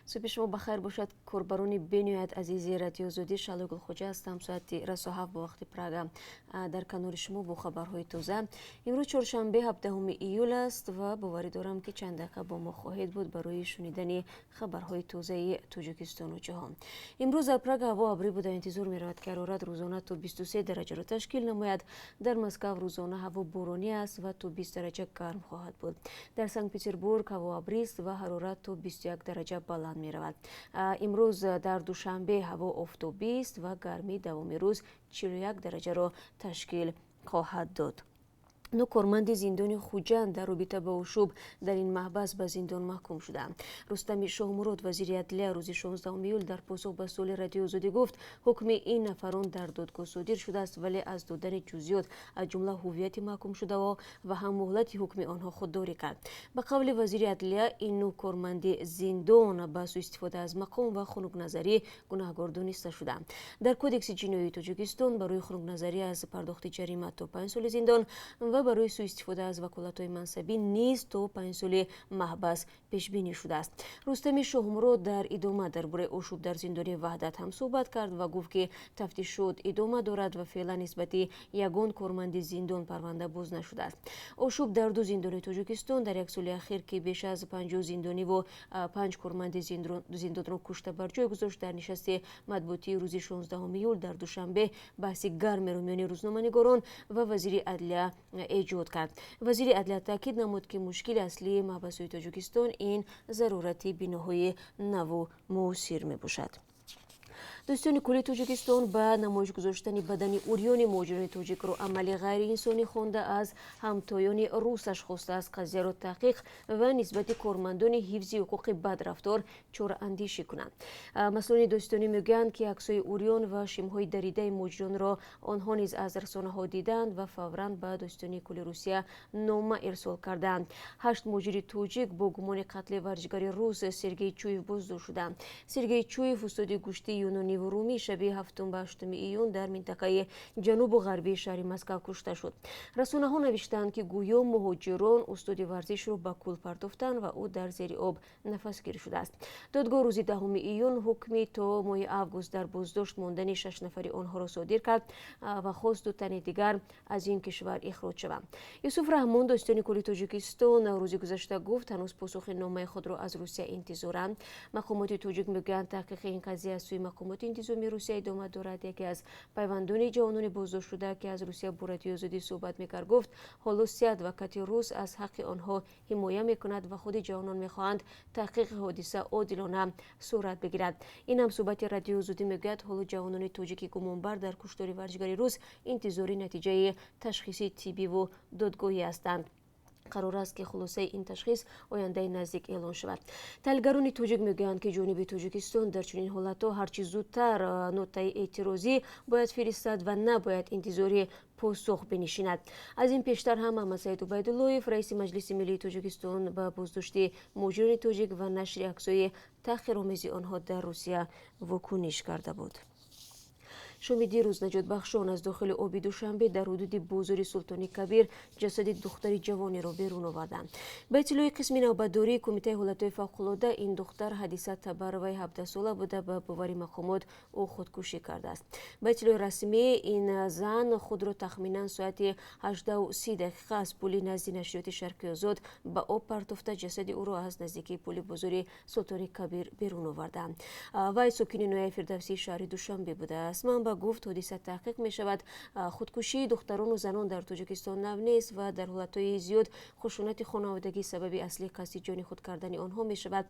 صبح شما بخیر باشد. کوربرون بینیاد عزیزی رادیو زودی شالو گلخوجه هستم. ساعت رسو هفت با وقت پراگ در کنار شما با خبرهای تازه. امروز چهارشنبه 17 ایول است و باوری دارم که چند دقیقه با ما خواهید بود برای شنیدن خبرهای تازه تاجیکستان و جهان. امروز در پراگ هوا ابری بود. انتظار می‌رود که حرارت روزانه تا 23 درجه را تشکیل نماید. در مسکو روزانه هوا بارانی است و تا 20 درجه گرم خواهد بود. در سنت پترزبورگ هوا ابری است و حرارت تا 21 درجه بالا می رود. امروز در دوشنبه هوا آفتابی است و گرمی دوام روز 41 درجه را تشکیل خواهد داد. نو کارمند زندان خوجند در رابطه با آشوب در این محبس به زندان محکوم شده. رستم شاهمراد وزیر عدلیه روز 16 ایول در پاسخ به سوال رادیو زودی گفت حکم این نفران در دادگاه صادر شده است ولی از دادن جزئیات از جمله هویت محکوم شده و هم مهلت حکم آنها خودداری کرد. به قول وزیر عدلیه این نو کارمند زندان با سوء استفاده از مقام و خنک نظری گناهکار دانسته شده. در کدکس جنایی تاجیکستان برای خنک نظری از پرداخت جریمه تا 5 سال زندان و برای سوء استفاده از وکالت‌های منصبی نیز تا 5 سال محبس پیش بینی شده است. رستم شاهمراد در ادامه درباره آشوب در زندان وحدت هم صحبت کرد و گفت که تفتیشات ادامه دارد و فعلا نسبت یگان کارمند زندان پرونده باز نشده است. آشوب در دو زندان تاجیکستان در یک سال اخیر که بیش از 50 زندانی و 5 کارمند زندان را کشته بر جای گذاشت. در نشست مطبوعاتی روز 16 ایول در دوشنبه بحث گرم میان روزنامه‌نگاران و وزیر عدلیه ایجاد کرد. وزیر عدلیه تاکید نمود که مشکل اصلی محبس‌های تاجیکستان این ضرورت بناهای نو موثر می باشد. دوستان کلی تاجیکستان به نمایش گذاشتن بدن اوریان مهاجران تاجیک را عمل غیر انسانی خوانده از همتایان روسش خواسته است قضیه را تحقیق و نسبت کارمندان حفظ حقوق بدرفتار چاره-اندیشی کنند. مسئولان دوستانی میگویند که عکس‌های اوریان و شم‌های دریده مهاجران را آنها نیز از رسانه‌ها دیدند و فوراً به دوستان کلی روسیه نامه ارسال کردند. 8 مهاجر تاجیک با گمان قتل ورزشکار روس سرگئی چویف بازداشت شدند. سرگئی چویف استاد گشتی یونانی و رومی شب 7 و 8 ایون در منطقه جنوب و غربی شهر مسکو کشته شد. رسانه‌ها نوشتند که گویا مهاجران استاد ورزش را به کول پرتافتند و او در زیر آب نفسگیر شده است. دادگاه روز 10 ایون حکمی تا ماه آگوست در بازداشت ماندن 6 نفر آنها را صادر کرد و خواست 2 تن دیگر از این کشور اخراج شوند. یوسف رحمان دوستان کلی تاجیکستان روز گذشته گفت هنوز پاسخ نامه خود را از روسیه انتظارند. مقامات تاجیک میگویند تحقیق این قضیه از سوی مقامات انتظامی روسیه ادامه دارد. یکی از پیوندان جوانان بازداشت شده که از روسیه با رادیو زودی صحبت میکرد گفت حالا 3 ادوکات روس از حق آنها حمایت میکند و خود جوانان میخواهند تحقیق حادثه عادلانه صورت بگیرد. این هم صحبت رادیو زودی میگوید حالا جوانان تاجیک گمانبر در کشتار ورزشکار روس انتظاری نتیجه تشخیصی طبی و دادگاهی هستند. قرار است که خلاصه این تشخیص آینده نزدیک اعلان شود. تحلیلگران تاجیک میگویند که جانب تاجیکستان در چنین حالت‌ها هرچه زودتر نوتای اعتراضی باید فرستاد و نباید انتظاری پاسخ بنشیند. از این پیشتر هم محمد سعید عبیداللهیف رئیس مجلس ملی تاجیکستان به بازداشت مهاجران تاجیک و نشر عکس‌های تحقیرآمیز آنها در روسیه واکنش کرده بود. شام دیروز نجات بخشان از داخل آب دوشنبه در حدود بازار سلطان کبیر جسد دختر جوانی را بیرون آوردند. به اطلاع قسم نوبتداری کمیته حالتهای فوق‌العاده این دختر حادثه تبر وی 17 ساله بوده به باور مقامات او خودکشی کرده است. به اطلاع رسمی این زن خود را تخمینا ساعت 18:30 از پل نزد نشریات شرقی آزاد به آب پرتافته جسد او را از نزدیکی پل بازار سلطان کبیر بیرون آوردند. وی ساکن نوای فردوسی شهر دوشنبه بوده است. گفت حادثه تحقیق می شود. خودکشی دختران و زنان در تاجیکستان نو نیست و در حالتهای زیاد خشونت خانوادگی سبب اصلی قصد جان خود کردن آنها می شود.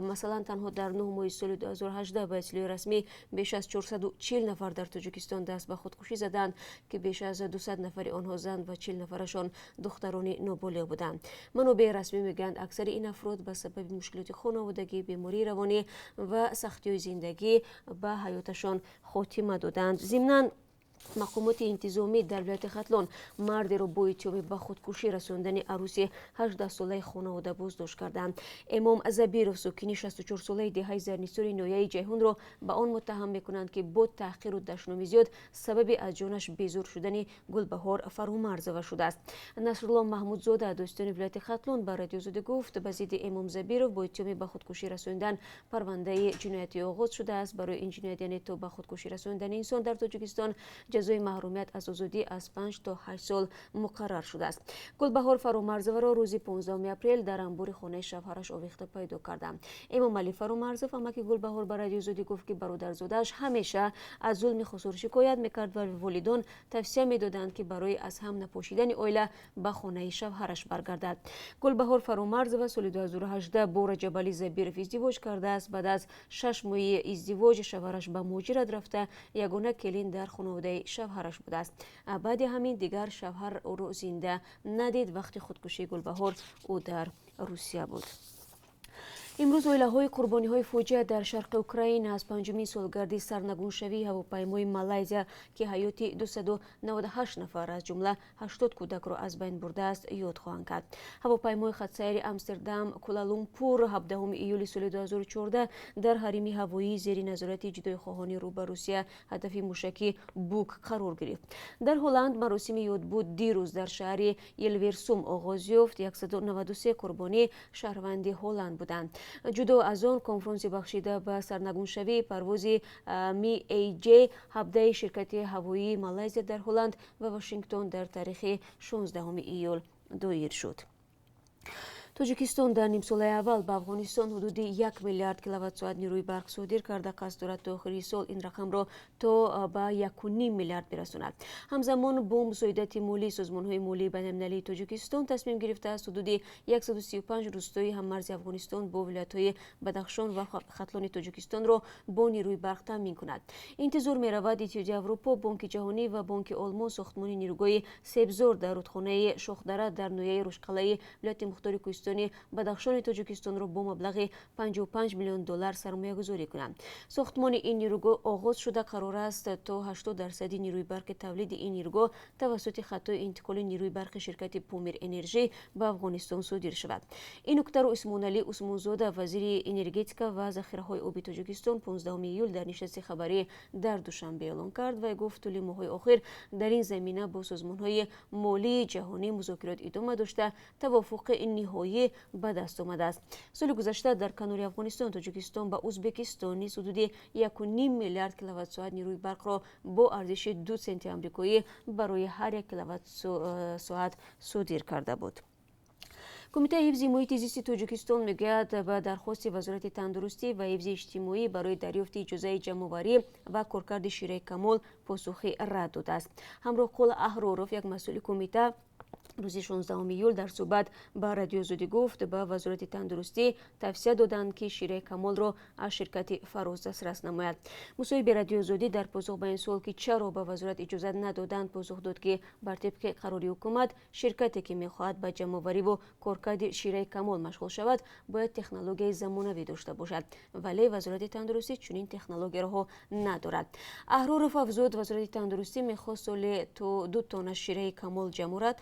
مثلا تنها در 9 ماه سال 2018 به اطلاع رسمی بیش از 440 نفر در تاجیکستان دست به خودکشی زدند که بیش از 200 نفر آنها زن و 40 نفرشان دختران نابالغ بودند. منابع رسمی میگویند اکثر این افراد به سبب مشکلات خانوادگی، بیماری روانی و سختی‌های زندگی به حیاتشان خاتمه دادند. ضمناً مقامات انتظامی در ولایت ختلان مردی را با اتهام به خودکشی رساندن عروسی 18 ساله خانواده بازداشت کردند. امام زبیرов ساکن 64 ساله دهه زرنیساری ناحیه جیهون را به آن متهم میکنند که با تحقیر و دشنامی زیاد سبب از جانش بیزار شدن گلبهار فرامرزوه شده است. نصرالله محمودزاده دوستان ولایت ختلان به رادیو زاده گفت به ضد امام زبیرov با اتهام به خودکشی رساندن پرونده جنایتی آغاز شده است. برای این جنایت یعنی تو به خودکشی رساندن انسان در تاجیکستان جزای محرومیت از آزادی از 5 تا 8 سال مقرر شده است. گلبهار فرامرزوه را روز 15 اپریل در انبار خانه شوهرش آویخته پیدا کردند. امام علی فرامرزوف امک گلبهار به رادیو زاده گفت که برادرزاده‌اش همیشه از ظلم خسور شکایت میکرد و والدان توصیه میدادند که برای از هم نپاشیدن عائله به خانه شوهرش برگردد. گلبهار فرامرزوه سال 2018 با رجب علی زبیرov ازدواج کرده است. بعد از 6 ماه ازدواج شوهرش به مهاجرت رفته یگانه کلین در خانواده شوهرش بوده است. بعد همین دیگر شوهر او را زنده ندید. وقتی خودکشی گلبهار او در روسیه بود. امروز عائله‌های قربانی‌های فاجعه در شرق اوکراین از پنجمین سالگرد سرنگونشوی هواپیمای مالایزیا که حیات 298 نفر از جمله 80 کودک را از بین برده است یاد خواهند کرد. هواپیمای خطسیر امستردام کوالالامپور 17 ایول سال 2014 در حریم هوایی زیر نظارت جدایخواهان رو به روسیه هدف موشکی بوک قرار گرفت. در هلند مراسم یادبود دیروز در شهر یلورسوم آغاز یافت. 193 قربانی شهروند هلند بودند. جدا از آن کنفرانس بخشیده به سرنگونشوی پرواز می ای جی 17 شرکت هوایی مالایزیا در هلند و واشنگتن در تاریخ 16 ایول دایر شد. توجیکستان در نیم سال اول به افغانستان حدود 1 میلیارد کیلووات ساعت نیروی برق صادر کرده. قصد دارد تا آخر سال این رقم را تا به 1.5 میلیارد برساند. همزمان با مساعدت مالی سازمان‌های مالی بین‌المللی توجیکستان تصمیم گرفته است حدود 135 روستایی هممرز افغانستان با ولایت‌های بدخشان و ختلان توجیکستان را با نیروی برق تامین کند. انتظار می‌رود اتحادیه اروپا، بانک جهانی و بانک آلمان ساختمان نیروگاه سبزار در رودخانه شاخدره در ناحیه روشقلعه ولایت مختار کوهستانی بدخشان توجیکستان را با مبلغ 55 میلیون دلار سرمایه گذاری کنند. ساختمان این نیروگاه آغاز شده قرار است تا 80% نیروی برق تولید این نیروگاه توسط خطای انتقال نیروی برق شرکت پومیر انرژی به افغانستان صادر شود. این نکته را عثمان علی عثمانزاده وزیر انرژتیکا و ذخیره‌های آبی توجیکستان 15 ایول در نشست خبری در دوشنبه اعلام کرد و گفت طول ماه‌های اخیر در این زمینه با سازمان‌های مالی جهانی مذاکرات ادامه داشته توافق نهایی به دست آمده است. سال گذشته در کنار افغانستان توجیکستان به ازبکستان نیز حدود 1.5 میلیارد کیلووات ساعت نیروی برق را با ارزش 2 سنت آمریکایی برای هر 1 کیلووات ساعت صادر کرده بود. کمیته حفظ محیط زیست توجیکستان میگوید به درخواست وزارت تندرستی و حفظ اجتماعی برای دریافت اجازه جمع‌آوری و کارکرد شیره کمال پاسخی رد داده است. همراه قول احرارов یک مسئول کمیته روز 16 ایول در صحبت با رادیو زاده گفت به وزارت تندرستی توصیه دادند که شیره کمال را از شرکت فراز دسترس نماید. مصاحب رادیو زاده در پاسخ به این سوال که چرا به وزارت اجازه ندادند پاسخ داد که بر طبق قراری حکومت شرکتی که میخواهد به جمع‌آوری و کارکرد شیره کمال مشغول شود باید تکنولوژی زمانوی داشته باشد، ولی وزارت تندرستی چنین تکنولوژی را ندارد. احرارov افزود وزارت تندرستی میخواست سال تا 2 تن شیره کمال جمع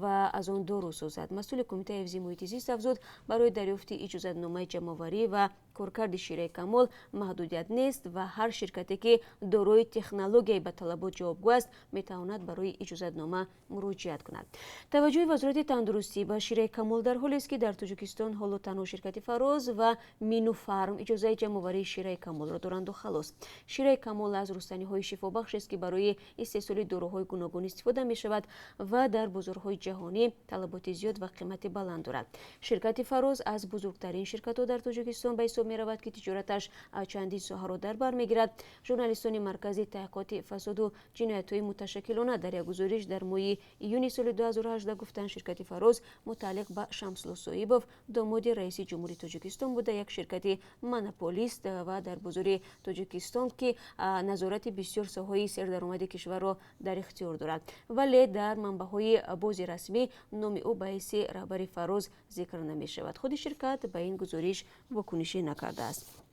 و از آن دارو سازد. مسئول کمیته حفظ محیط زیست افزود برای دریافت اجازه‌نامه جمع‌آوری و کارکرد شیره کمال محدودیت نیست و هر شرکتی که دارای تکنولوژی به طلبات جوابگو است میتواند برای اجازه‌نامه مراجعت کند. توجه وزارت تندرستی به شیره کمال در حالی است که در توجیکستان حالا تنها شرکت فراز و مینو فارم اجازه جمع‌آوری شیره کمال را دارند و خلاص. شیره کمال از رستنی‌های شفابخش است که برای استحصال داروهای گوناگون استفاده می‌شود و در بازارهای جهانی طلبات زیاد و قیمت بلند دارد. شرکت فراز از بزرگترین شرکت‌ها در توجیکستان به حساب می‌رود که تجارتش چندین ساحه را در بر می‌گیرد. ژورنالیستان مرکزی تحقیقات فساد و جنایت‌های متشکلانه در یک گزارش در ماه ایون سال 2018 گفتند شرکت فراز متعلق به شمسلو صایبوف داماد رئیس جمهوری توجیکستان بوده، یک شرکت مونوپولیست و در بازار توجیکستان که نظارت بسیار ساحه‌های سردرآمد کشور را در اختیار دارد، ولی در منبع‌های باز رسمی نام او به حیث رهبر فراز ذکر نمی شود. خود شرکت به این گزارش واکنشی نکرده است.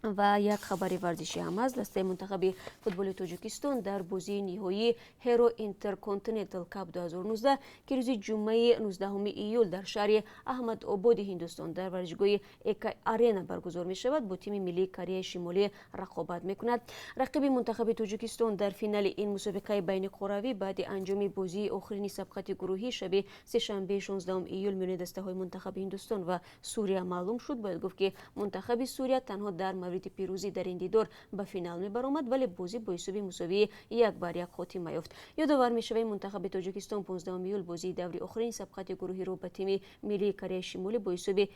و یک خبر ورزشی هم است. دسته منتخب فوتبال تاجیکستان در بازی نهایی هیرو اینترکانتیننتال کاپ 2019 که روز جمعه 19 ایول در شهر احمد آباد هندوستان در ورزشگاه اکای آرینا برگزار می شود با تیم ملی کره شمالی رقابت می کند. رقیب منتخب تاجیکستان در فینال این مسابقه بین قروی بعد انجام بازی آخرین سبقت گروهی شب سه‌شنبه 16 ایول میان دسته های منتخب هندوستان و سوریه معلوم شد. باید گفت که منتخب سوریه تنها در مورد پیروزی در این دیدار به فینال می برآمد، ولی بازی با حساب مساوی 1-1 خاتمه یافت. یادآور می شود منتخب تاجیکستان 15 ایول بازی دور آخرین سبقت گروهی را به تیم ملی کره شمالی با حساب 0-1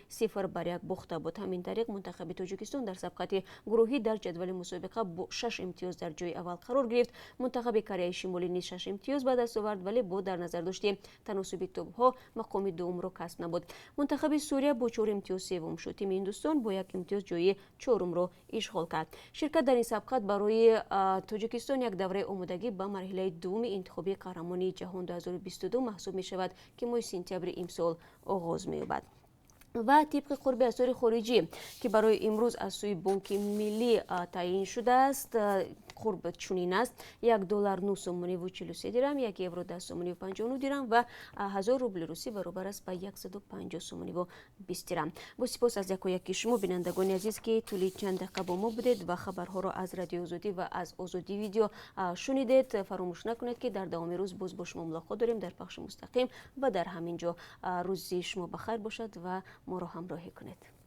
باخته بود. همین طریق منتخب تاجیکستان در سبقت گروهی در جدول مسابقه با 6 امتیاز در جای اول قرار گرفت. منتخب کره شمالی نیز 6 امتیاز به دست آورد، ولی با در نظر داشته تناسب توپ‌ها مقام دوم را کسب نبود. منتخب سوریه با 4 امتیاز سوم شد. تیم هندوستان با 1 امتیاز جای چهارم را اشغال کرد. شرکت در این سبقت برای تاجیکستان یک دوره آمادگی به مرحله دوم انتخابی قهرمانی جهان 2022 محسوب می شود که ماه سپتامبر امسال آغاز می یابد. و طبق قرب اسعار خارجی که برای امروز از سوی بانک ملی تعیین شده است، قرب چنین است: $1 9.43 درهم، 1 یورو 10.59 درهم و 1000 روبل روسی برابر است به 150.20 درهم. با سپاس از یکایک شما بینندگان عزیز که طول چند دقیقه با ما بودید و خبرها را از رادیو آزادی و از آزادی ویدیو شنیدید. فراموش نکنید که در دوام روز باز با شما ملاقات داریم در پخش مستقیم و در همین جا. روزی شما بخیر باشد و ما را همراهی کنید.